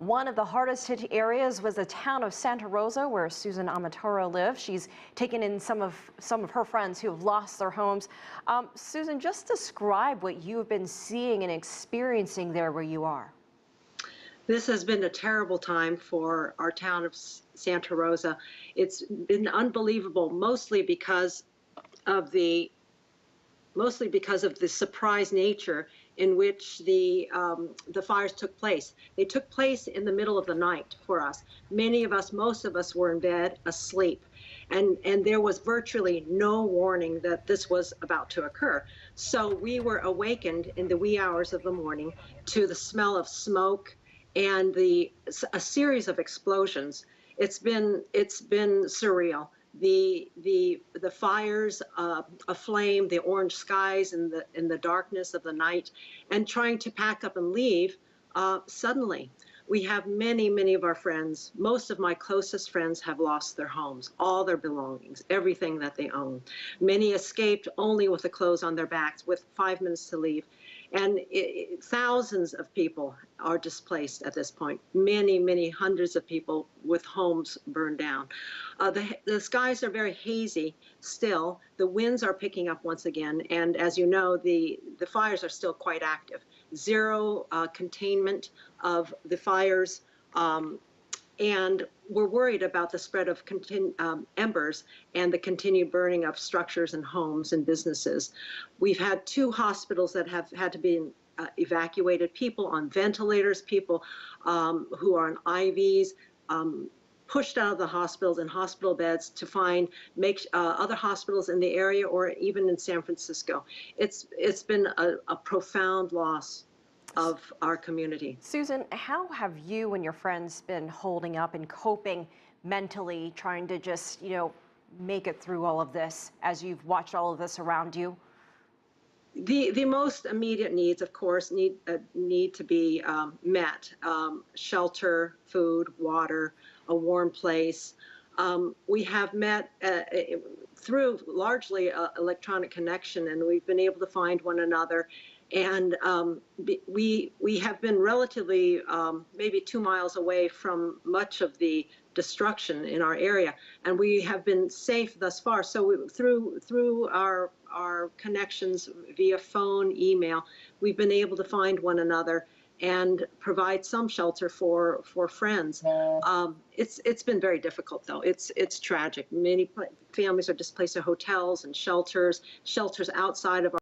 One of the hardest hit areas was the town of Santa Rosa, where Susan Amaturo lives. She's taken in some of her friends who have lost their homes. Susan, just describe what you've been seeing and experiencing there where you are. This has been a terrible time for our town of Santa Rosa. It's been unbelievable, mostly because of the surprise nature in which the fires took place. They took place in the middle of the night for us. Most of us were in bed asleep, and there was virtually no warning that this was about to occur. So we were awakened in the wee hours of the morning to the smell of smoke and a series of explosions. It's been surreal. The fires aflame, the orange skies in the darkness of the night, and trying to pack up and leave suddenly. We have many of our friends, most of my closest friends have lost their homes, all their belongings, everything that they own. Many escaped only with the clothes on their backs, with 5 minutes to leave. And thousands of people are displaced at this point. Many hundreds of people with homes burned down. The skies are very hazy still. The winds are picking up once again. And as you know, the fires are still quite active. Zero containment of the fires. And we're worried about the spread of embers and the continued burning of structures and homes and businesses. We've had 2 hospitals that have had to be evacuated, people on ventilators, people who are on IVs, pushed out of the hospitals and hospital beds to find other hospitals in the area or even in San Francisco. It's been a profound loss of our community. Susan, how have you and your friends been holding up and coping mentally, trying to just, make it through all of this as you've watched all of this around you? The most immediate needs, of course, need to be met. Shelter, food, water, a warm place. We have met through largely electronic connection, and we've been able to find one another. And we have been relatively maybe 2 miles away from much of the destruction in our area, and we have been safe thus far. So through our connections via phone, email, we've been able to find one another and provide some shelter for friends. It's been very difficult, though. It's tragic. Many families are displaced to hotels and shelters outside of our